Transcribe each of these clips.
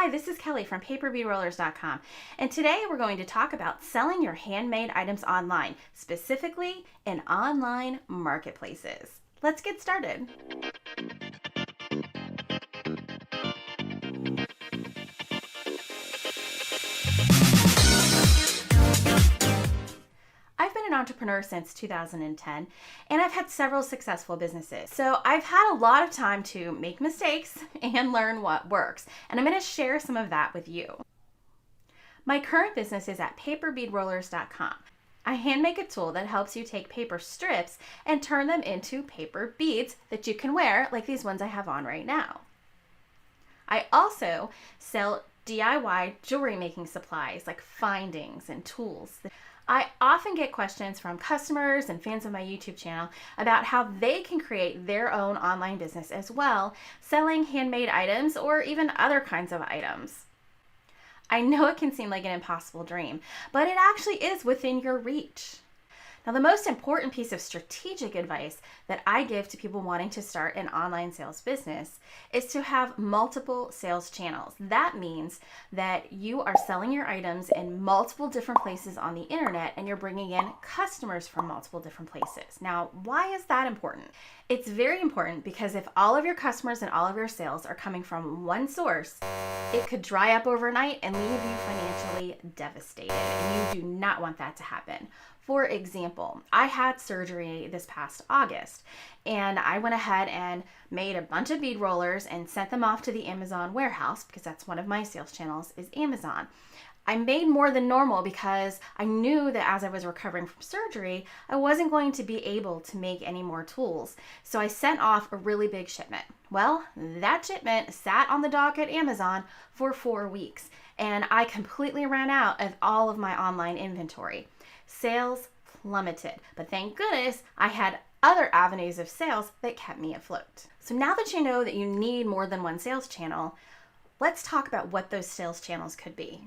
Hi, this is Kelly from paperbeadrollers.com, and today we're going to talk about selling your handmade items online, specifically in online marketplaces. Let's get started. I've been an entrepreneur since 2010, and I've had several successful businesses. So I've had a lot of time to make mistakes and learn what works, and I'm going to share some of that with you. My current business is at paperbeadrollers.com. I hand make a tool that helps you take paper strips and turn them into paper beads that you can wear, like these ones I have on right now. I also sell DIY jewelry making supplies like findings and tools. I often get questions from customers and fans of my YouTube channel about how they can create their own online business as well, selling handmade items or even other kinds of items. I know it can seem like an impossible dream, but it actually is within your reach. Now, the most important piece of strategic advice that I give to people wanting to start an online sales business is to have multiple sales channels. That means that you are selling your items in multiple different places on the internet and you're bringing in customers from multiple different places. Now, why is that important? It's very important because if all of your customers and all of your sales are coming from one source, it could dry up overnight and leave you financially devastated, and you do not want that to happen. For example, I had surgery this past August, and I went ahead and made a bunch of bead rollers and sent them off to the Amazon warehouse because that's one of my sales channels is Amazon. I made more than normal because I knew that as I was recovering from surgery, I wasn't going to be able to make any more tools. So I sent off a really big shipment. Well, that shipment sat on the dock at Amazon for 4 weeks, and I completely ran out of all of my online inventory. Sales plummeted, but thank goodness I had other avenues of sales that kept me afloat. So now that you know that you need more than one sales channel, let's talk about what those sales channels could be.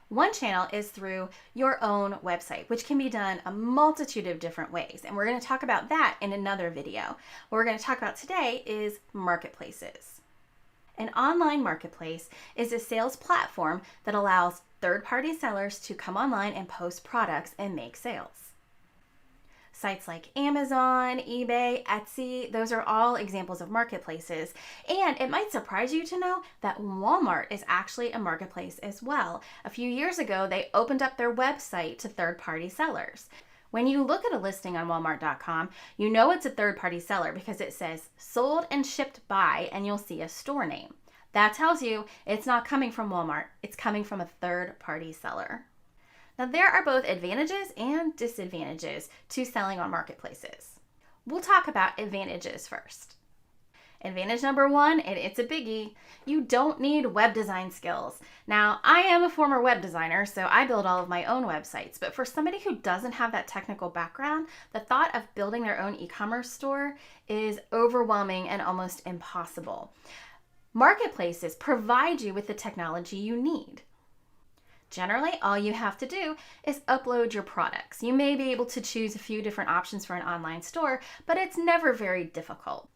One channel is through your own website, which can be done a multitude of different ways. And we're going to talk about that in another video. What we're going to talk about today is marketplaces. An online marketplace is a sales platform that allows third-party sellers to come online and post products and make sales. Sites like Amazon, eBay, Etsy, those are all examples of marketplaces. And it might surprise you to know that Walmart is actually a marketplace as well. A few years ago, they opened up their website to third-party sellers. When you look at a listing on Walmart.com, you know it's a third-party seller because it says sold and shipped by, and you'll see a store name. That tells you it's not coming from Walmart, it's coming from a third-party seller. Now, there are both advantages and disadvantages to selling on marketplaces. We'll talk about advantages first. Advantage number one, and it's a biggie, you don't need web design skills. Now, I am a former web designer, so I build all of my own websites, but for somebody who doesn't have that technical background, the thought of building their own e-commerce store is overwhelming and almost impossible. Marketplaces provide you with the technology you need. Generally, all you have to do is upload your products. You may be able to choose a few different options for an online store, but it's never very difficult.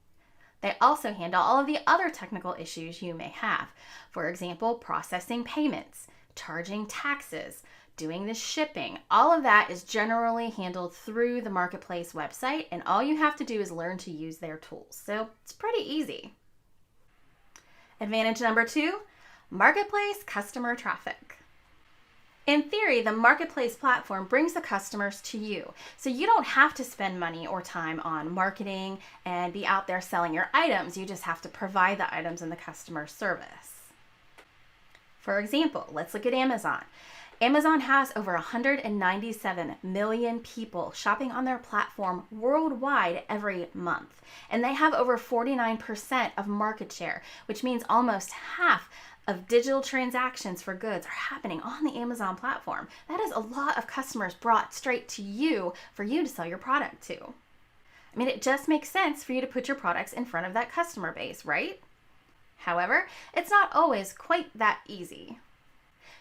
They also handle all of the other technical issues you may have. For example, processing payments, charging taxes, doing the shipping. All of that is generally handled through the marketplace website, and all you have to do is learn to use their tools. So it's pretty easy. Advantage number two, marketplace customer traffic. In theory, the marketplace platform brings the customers to you, so you don't have to spend money or time on marketing and be out there selling your items. You just have to provide the items and the customer service. For example, let's look at Amazon. Amazon has over 197 million people shopping on their platform worldwide every month, and they have over 49% of market share, which means almost half of digital transactions for goods are happening on the Amazon platform. That is a lot of customers brought straight to you for you to sell your product to. I mean, it just makes sense for you to put your products in front of that customer base, right? However, it's not always quite that easy.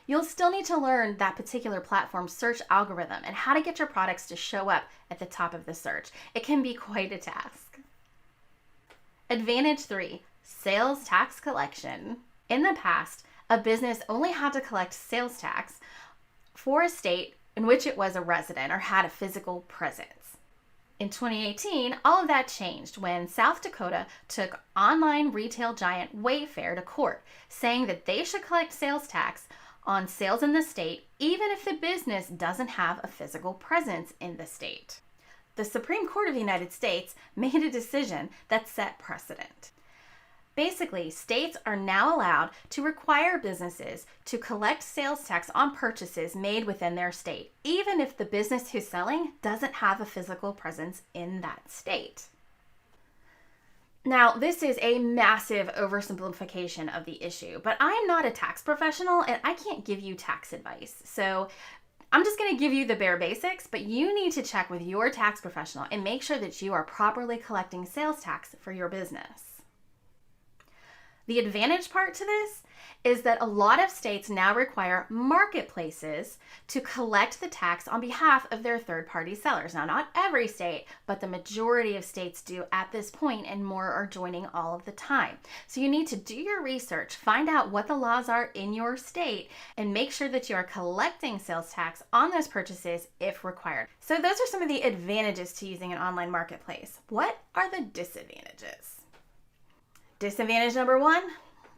You'll still need to learn that particular platform's search algorithm and how to get your products to show up at the top of the search. It can be quite a task. Advantage 3, sales tax collection. In the past, a business only had to collect sales tax for a state in which it was a resident or had a physical presence. In 2018, all of that changed when South Dakota took online retail giant Wayfair to court, saying that they should collect sales tax on sales in the state even if the business doesn't have a physical presence in the state. The Supreme Court of the United States made a decision that set precedent. Basically, states are now allowed to require businesses to collect sales tax on purchases made within their state, even if the business who's selling doesn't have a physical presence in that state. Now, this is a massive oversimplification of the issue, but I am not a tax professional and I can't give you tax advice. So I'm just going to give you the bare basics, but you need to check with your tax professional and make sure that you are properly collecting sales tax for your business. The advantage part to this is that a lot of states now require marketplaces to collect the tax on behalf of their third-party sellers. Now, not every state, but the majority of states do at this point, and more are joining all of the time. So you need to do your research, find out what the laws are in your state, and make sure that you are collecting sales tax on those purchases if required. So those are some of the advantages to using an online marketplace. What are the disadvantages? Disadvantage number one,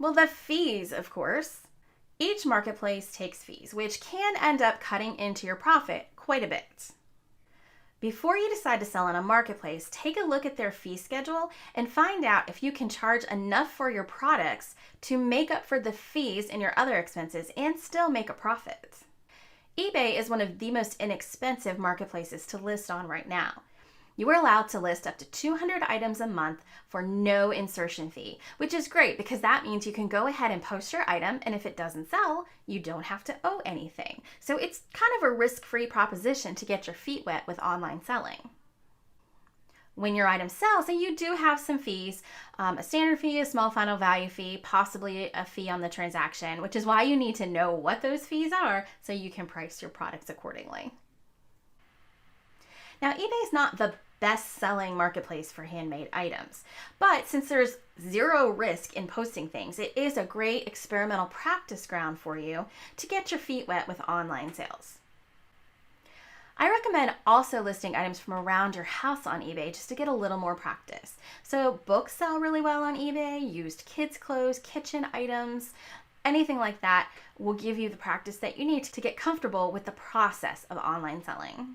well, the fees, of course. Each marketplace takes fees, which can end up cutting into your profit quite a bit. Before you decide to sell on a marketplace, take a look at their fee schedule and find out if you can charge enough for your products to make up for the fees and your other expenses and still make a profit. eBay is one of the most inexpensive marketplaces to list on right now. You are allowed to list up to 200 items a month for no insertion fee, which is great because that means you can go ahead and post your item, and if it doesn't sell, you don't have to owe anything. So it's kind of a risk-free proposition to get your feet wet with online selling. When your item sells, and you do have some fees, a standard fee, a small final value fee, possibly a fee on the transaction, which is why you need to know what those fees are so you can price your products accordingly. Now, eBay is not the best-selling marketplace for handmade items, but since there's zero risk in posting things, it is a great experimental practice ground for you to get your feet wet with online sales. I recommend also listing items from around your house on eBay just to get a little more practice. So books sell really well on eBay, used kids' clothes, kitchen items, anything like that will give you the practice that you need to get comfortable with the process of online selling.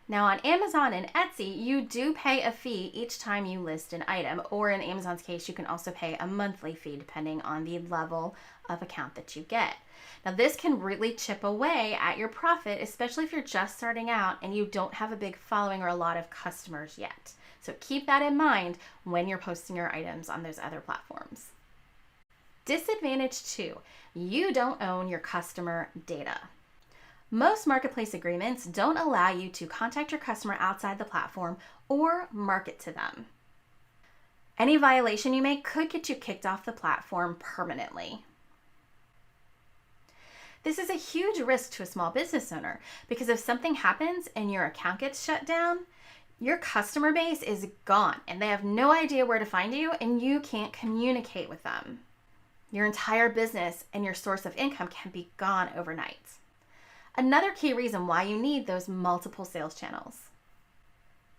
Now on Amazon and Etsy, you do pay a fee each time you list an item, or in Amazon's case, you can also pay a monthly fee depending on the level of account that you get. Now this can really chip away at your profit, especially if you're just starting out and you don't have a big following or a lot of customers yet. So keep that in mind when you're posting your items on those other platforms. Disadvantage 2, you don't own your customer data. Most marketplace agreements don't allow you to contact your customer outside the platform or market to them. Any violation you make could get you kicked off the platform permanently. This is a huge risk to a small business owner because if something happens and your account gets shut down, your customer base is gone and they have no idea where to find you and you can't communicate with them. Your entire business and your source of income can be gone overnight. Another key reason why you need those multiple sales channels.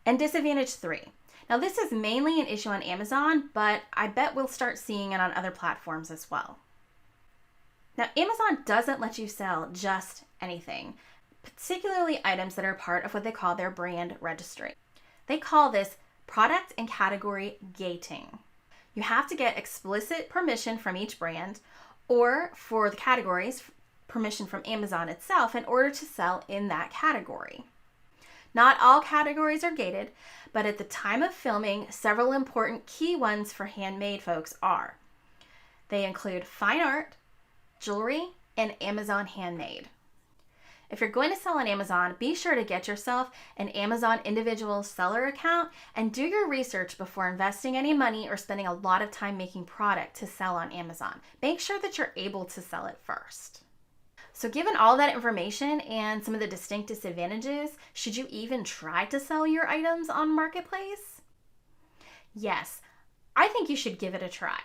And disadvantage 3. Now this is mainly an issue on Amazon, but I bet we'll start seeing it on other platforms as well. Now Amazon doesn't let you sell just anything, particularly items that are part of what they call their brand registry. They call this product and category gating. You have to get explicit permission from each brand, or for the categories, permission from Amazon itself in order to sell in that category. Not all categories are gated, but at the time of filming, several important key ones for handmade folks are. They include fine art, jewelry, and Amazon handmade. If you're going to sell on Amazon, be sure to get yourself an Amazon individual seller account and do your research before investing any money or spending a lot of time making product to sell on Amazon. Make sure that you're able to sell it first. So given all that information and some of the distinct disadvantages, should you even try to sell your items on Marketplace? Yes, I think you should give it a try.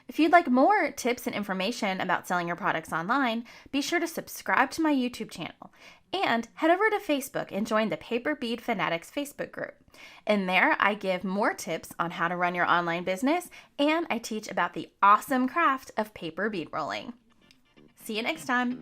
If you'd like more tips and information about selling your products online, be sure to subscribe to my YouTube channel and head over to Facebook and join the Paper Bead Fanatics Facebook group. In there, I give more tips on how to run your online business, and I teach about the awesome craft of paper bead rolling. See you next time.